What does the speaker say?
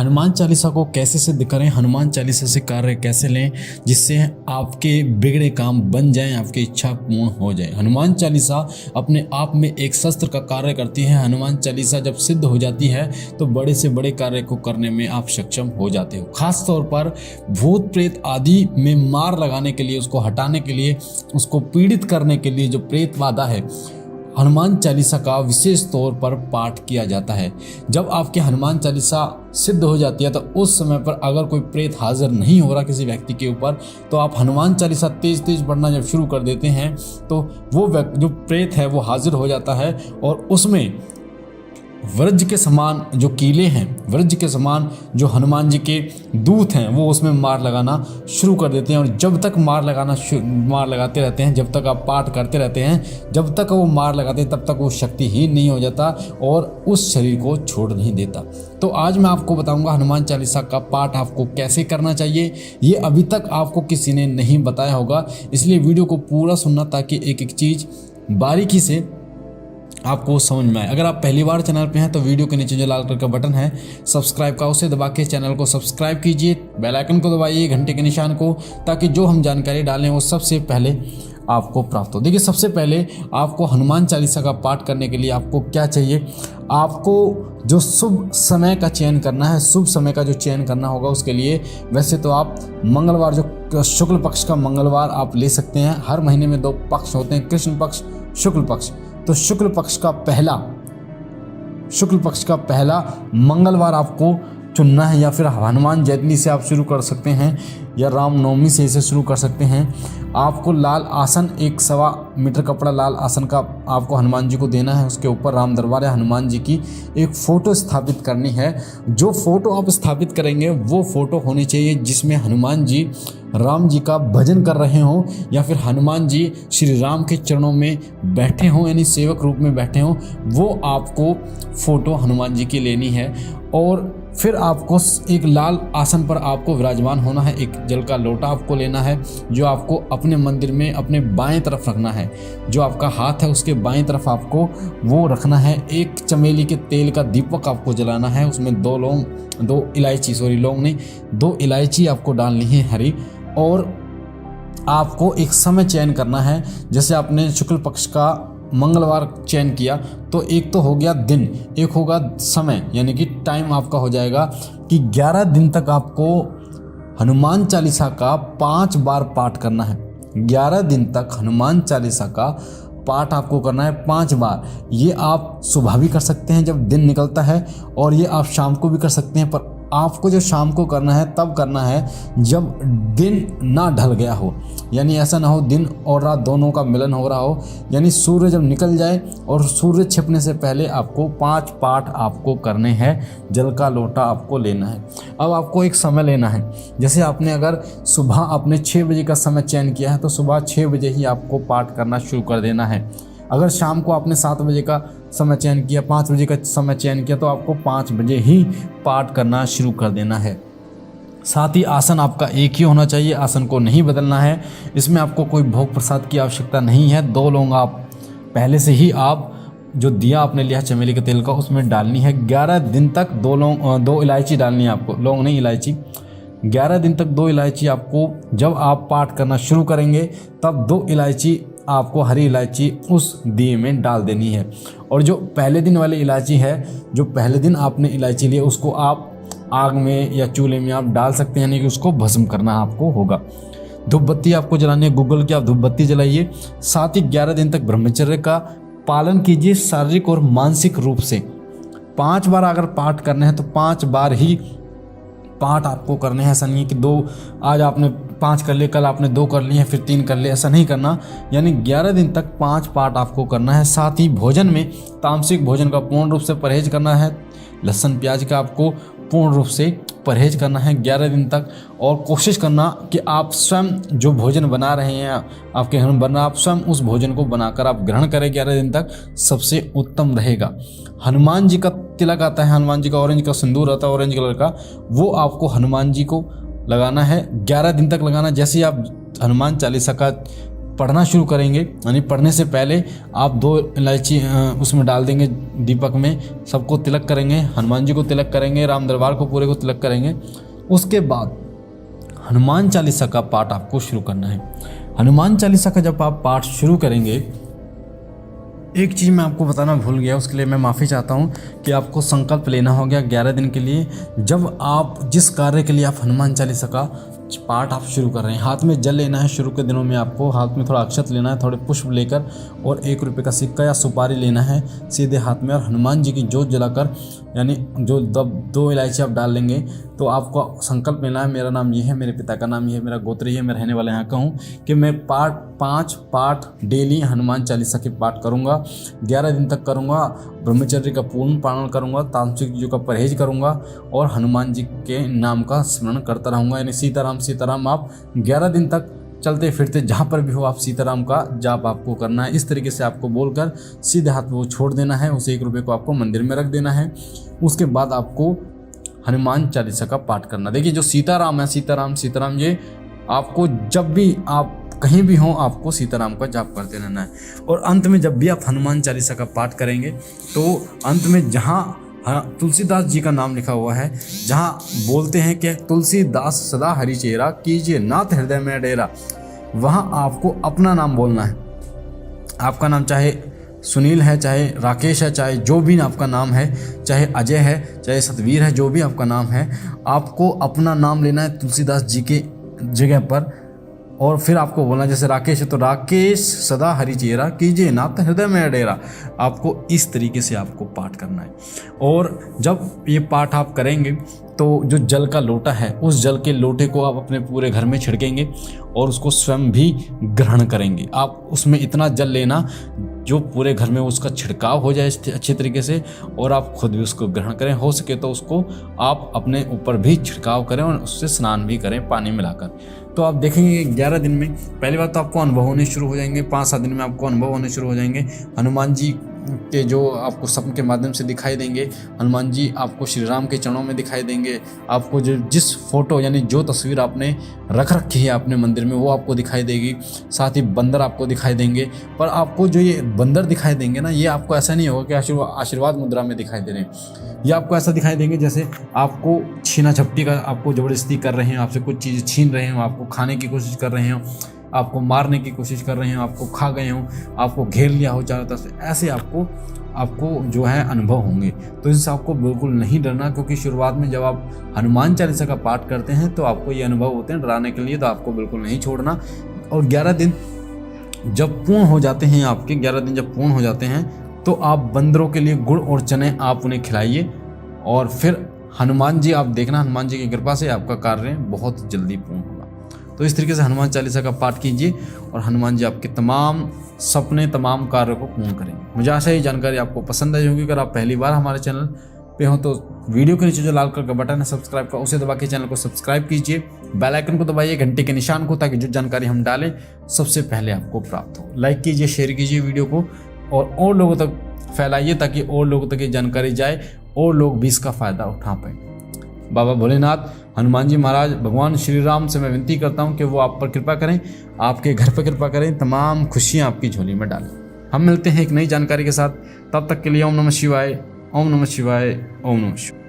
हनुमान चालीसा को कैसे सिद्ध करें, हनुमान चालीसा से कार्य कैसे लें जिससे आपके बिगड़े काम बन जाएं, आपकी इच्छा पूर्ण हो जाए। हनुमान चालीसा अपने आप में एक शस्त्र का कार्य करती है। हनुमान चालीसा जब सिद्ध हो जाती है तो बड़े से बड़े कार्य को करने में आप सक्षम हो जाते हो। खास तौर पर भूत प्रेत आदि में मार लगाने के लिए, उसको हटाने के लिए, उसको पीड़ित करने के लिए जो प्रेत बाधा है, हनुमान चालीसा का विशेष तौर पर पाठ किया जाता है। जब आपकी हनुमान चालीसा सिद्ध हो जाती है तो उस समय पर अगर कोई प्रेत हाजिर नहीं हो रहा किसी व्यक्ति के ऊपर, तो आप हनुमान चालीसा तेज तेज पढ़ना जब शुरू कर देते हैं तो वो जो प्रेत है वो हाजिर हो जाता है और उसमें वज्र के समान जो कीले हैं, वज्र के समान जो हनुमान जी के दूत हैं, वो उसमें मार लगाना शुरू कर देते हैं। और जब तक मार लगाते रहते हैं, जब तक आप पाठ करते रहते हैं, जब तक वो मार लगाते हैं तब तक वो शक्तिहीन नहीं हो जाता और उस शरीर को छोड़ नहीं देता। तो आज मैं आपको बताऊंगा हनुमान चालीसा का पाठ आपको कैसे करना चाहिए। ये अभी तक आपको किसी ने नहीं बताया होगा, इसलिए वीडियो को पूरा सुनना ताकि एक एक चीज़ बारीकी से आपको समझ में आए। अगर आप पहली बार चैनल पे हैं तो वीडियो के नीचे जो लाल कलर का बटन है सब्सक्राइब का, उसे दबा के चैनल को सब्सक्राइब कीजिए, बेल आइकन को दबाइए, घंटे के निशान को, ताकि जो हम जानकारी डालें वो सबसे पहले आपको प्राप्त हो। देखिए, सबसे पहले आपको हनुमान चालीसा का पाठ करने के लिए आपको क्या चाहिए, आपको जो शुभ समय का चयन करना है, शुभ समय का जो चयन करना होगा उसके लिए वैसे तो आप मंगलवार, जो शुक्ल पक्ष का मंगलवार आप ले सकते हैं। हर महीने में 2 पक्ष होते हैं, कृष्ण पक्ष, शुक्ल पक्ष। तो शुक्ल पक्ष का पहला मंगलवार आपको चुनना है, या फिर हनुमान जयंती से आप शुरू कर सकते हैं या रामनवमी से इसे शुरू कर सकते हैं। आपको लाल आसन, 1.25 मीटर कपड़ा लाल आसन का आपको हनुमान जी को देना है। उसके ऊपर राम दरबार या हनुमान जी की एक फ़ोटो स्थापित करनी है। जो फ़ोटो आप स्थापित करेंगे वो फ़ोटो होनी चाहिए जिसमें हनुमान जी राम जी का भजन कर रहे हों, या फिर हनुमान जी श्री राम के चरणों में बैठे हों, यानी सेवक रूप में बैठे हों। वो आपको फ़ोटो हनुमान जी की लेनी है और फिर आपको एक लाल आसन पर आपको विराजमान होना है। एक जल का लोटा आपको लेना है जो आपको अपने मंदिर में अपने बाएं तरफ रखना है। जो आपका हाथ है उसके बाएं तरफ आपको वो रखना है। एक चमेली के तेल का दीपक आपको जलाना है। उसमें 2 इलायची आपको डालनी है हरी। और आपको एक समय चयन करना है। जैसे आपने शुक्ल पक्ष का मंगलवार चयन किया तो एक तो हो गया दिन, एक होगा समय, यानी कि टाइम आपका हो जाएगा कि 11 दिन तक आपको हनुमान चालीसा का 5 बार पाठ करना है। 11 दिन तक हनुमान चालीसा का पाठ आपको करना है 5 बार। ये आप सुबह भी कर सकते हैं जब दिन निकलता है, और ये आप शाम को भी कर सकते हैं। पर आपको जो शाम को करना है तब करना है जब दिन ना ढल गया हो, यानी ऐसा ना हो दिन और रात दोनों का मिलन हो रहा हो, यानी सूर्य जब निकल जाए और सूर्य छिपने से पहले आपको 5 पाठ आपको करने हैं। जल का लोटा आपको लेना है। अब आपको एक समय लेना है। जैसे आपने अगर सुबह आपने 6 बजे का समय चयन किया है तो सुबह 6 बजे ही आपको पाठ करना शुरू कर देना है। अगर शाम को आपने 7 बजे का समय चयन किया, 5 बजे का समय चयन किया, तो आपको 5 बजे ही पाठ करना शुरू कर देना है। साथ ही आसन आपका एक ही होना चाहिए, आसन को नहीं बदलना है। इसमें आपको कोई भोग प्रसाद की आवश्यकता नहीं है। 2 लौंग आप पहले से ही आप जो दिया आपने लिया चमेली के तेल का उसमें डालनी है। 11 दिन तक 2 इलायची डालनी है आपको, लौंग नहीं इलायची। 11 दिन तक 2 इलायची आपको, जब आप पाठ करना शुरू करेंगे तब 2 इलायची आपको, हरी इलायची उस दिए में डाल देनी है। और जो पहले दिन वाली इलायची है, जो पहले दिन आपने इलायची ली उसको आप आग में या चूल्हे में आप डाल सकते हैं, यानी कि उसको भस्म करना आपको होगा। धूप बत्ती आपको जलानी है, गूगल की आप धूप बत्ती जलाइए। साथ ही 11 दिन तक ब्रह्मचर्य का पालन कीजिए, शारीरिक और मानसिक रूप से। 5 बार अगर पाठ करने हैं तो 5 बार ही पाठ आपको करने हैं। ऐसा नहीं है कि 2 आज आपने 5 कर लिए, कल आपने 2 कर लिए, फिर 3 कर लिए, ऐसा नहीं करना। यानी 11 दिन तक 5 पाठ आपको करना है। साथ ही भोजन में तामसिक भोजन का पूर्ण रूप से परहेज करना है। लहसुन प्याज का आपको पूर्ण रूप से परहेज करना है 11 दिन तक। और कोशिश करना कि आप स्वयं जो भोजन बना रहे हैं आपके घर में बन रहा, आप स्वयं उस भोजन को बनाकर आप ग्रहण करें 11 दिन तक, सबसे उत्तम रहेगा। हनुमान जी का तिलक आता है, हनुमान जी का ऑरेंज का सिंदूर आता है ऑरेंज कलर का, वो आपको हनुमान जी को लगाना है 11 दिन तक लगाना। जैसे ही आप हनुमान चालीसा का पढ़ना शुरू करेंगे, यानी पढ़ने से पहले आप 2 इलायची उसमें डाल देंगे दीपक में, सबको तिलक करेंगे, हनुमान जी को तिलक करेंगे, राम दरबार को पूरे को तिलक करेंगे। उसके बाद हनुमान चालीसा का पाठ आपको शुरू करना है। हनुमान चालीसा का जब आप पाठ शुरू करेंगे, एक चीज़ मैं आपको बताना भूल गया, उसके लिए मैं माफ़ी चाहता हूँ कि आपको संकल्प लेना हो गया 11 दिन के लिए। जब आप जिस कार्य के लिए आप हनुमान चालीसा का पाठ आप शुरू कर रहे हैं, हाथ में जल लेना है। शुरू के दिनों में आपको हाथ में थोड़ा अक्षत लेना है, थोड़े पुष्प लेकर, और 1 रुपये का सिक्का या सुपारी लेना है सीधे हाथ में, और हनुमान जी की जोत जलाकर, यानी जो 2 इलायची आप डाल लेंगे तो आपको संकल्प लेना है, मेरा नाम ये है, मेरे पिता का नाम ये है, मेरा गोत्र ये है, मैं रहने वाला यहाँ का हूँ, कि मैं 5 पाठ डेली हनुमान चालीसा के पाठ करूँगा, 11 दिन तक करूँगा, ब्रह्मचर्य का पूर्ण पालन करूँगा, तामसिक चीज़ों का परहेज करूँगा, और हनुमान जी के नाम का स्मरण करता रहूँगा। यानी सीताराम सीताराम आप 11 दिन तक चलते फिरते जहाँ पर भी हो आप सीताराम का जाप आपको करना है। इस तरीके से आपको बोलकर सीधे हाथ में वो छोड़ देना है, उस 1 रुपये को आपको मंदिर में रख देना है। उसके बाद आपको हनुमान चालीसा का पाठ करना। देखिए जो सीताराम है, सीताराम सीताराम, ये आपको जब भी आप कहीं भी हो आपको सीताराम का जाप करते रहना है। और अंत में जब भी आप हनुमान चालीसा का पाठ करेंगे तो अंत में जहाँ तुलसीदास जी का नाम लिखा हुआ है, जहाँ बोलते हैं कि तुलसीदास सदा हरि चेरा, कीजिए नाथ हृदय में डेरा, वहाँ आपको अपना नाम बोलना है। आपका नाम चाहे सुनील है, चाहे राकेश है, चाहे जो भी आपका नाम है, चाहे अजय है, चाहे सतवीर है, जो भी आपका नाम है, आपको अपना नाम लेना है तुलसीदास जी के जगह पर। और फिर आपको बोलना, जैसे राकेश है तो राकेश सदा हरि चेरा, कीजिए नाथ हृदय में डेरा। आपको इस तरीके से आपको पाठ करना है। और जब ये पाठ आप करेंगे तो जो जल का लोटा है, उस जल के लोटे को आप अपने पूरे घर में छिड़केंगे और उसको स्वयं भी ग्रहण करेंगे। आप उसमें इतना जल लेना जो पूरे घर में उसका छिड़काव हो जाए अच्छे तरीके से, और आप खुद भी उसको ग्रहण करें। हो सके तो उसको आप अपने ऊपर भी छिड़काव करें और उससे स्नान भी करें पानी मिलाकर। तो आप देखेंगे 11 दिन में पहली बात तो आपको अनुभव होने शुरू हो जाएंगे, 5-7 दिन में आपको अनुभव होने शुरू हो जाएंगे। हनुमान जी के जो आपको स्वप्न के माध्यम से दिखाई देंगे, हनुमान जी आपको श्री राम के चरणों में दिखाई देंगे। आपको जो जिस फोटो यानी जो तस्वीर आपने रख रखी है अपने मंदिर में वो आपको दिखाई देगी। साथ ही बंदर आपको दिखाई देंगे। पर आपको जो ये बंदर दिखाई देंगे ना, ये आपको ऐसा नहीं होगा कि आशीर्वाद मुद्रा में दिखाई दे रहे हैं। ये आपको ऐसा दिखाई देंगे जैसे आपको छीना झपटी का आपको ज़बरदस्ती कर रहे हैं, आपसे कुछ चीज़ छीन रहे हो, आपको खाने की कोशिश कर रहे हो, आपको मारने की कोशिश कर रहे हो, आपको खा गए हो, आपको घेर लिया हो चारों तरफ से। ऐसे आपको जो है अनुभव होंगे। तो इससे आपको बिल्कुल नहीं डरना, क्योंकि शुरुआत में जब आप हनुमान चालीसा का पाठ करते हैं तो आपको ये अनुभव होते हैं डराने के लिए, तो आपको बिल्कुल नहीं छोड़ना। और 11 दिन जब पूर्ण हो जाते हैं, आपके 11 दिन जब पूर्ण हो जाते हैं तो आप बंदरों के लिए गुड़ और चने आप उन्हें खिलाइए। और फिर हनुमान जी आप देखना, हनुमान जी की कृपा से आपका कार्य बहुत जल्दी पूर्ण होगा। तो इस तरीके से हनुमान चालीसा का पाठ कीजिए और हनुमान जी आपके तमाम सपने, तमाम कार्यों को पूर्ण करेंगे। मुझे आशा है ये जानकारी आपको पसंद आई होगी। अगर आप पहली बार हमारे चैनल पे हो तो वीडियो के नीचे जो लाल कलर का बटन है सब्सक्राइब का, उसे दबा के चैनल को सब्सक्राइब कीजिए। बेल आइकन को दबाइए, घंटे के निशान को, ताकि जो जानकारी हम डालें सबसे पहले आपको प्राप्त हो। लाइक कीजिए, शेयर कीजिए वीडियो को और लोगों तक फैलाइए, ताकि और लोगों तक ये जानकारी जाए और लोग भी इसका फ़ायदा उठा पाएँ। बाबा भोलेनाथ, हनुमान जी महाराज, भगवान श्री राम से मैं विनती करता हूँ कि वो आप पर कृपा करें, आपके घर पर कृपा करें, तमाम खुशियाँ आपकी झोली में डालें। हम मिलते हैं एक नई जानकारी के साथ, तब तक के लिए ओम नमः शिवाय, ओम नमः शिवाय, ओम नमः शिवाय।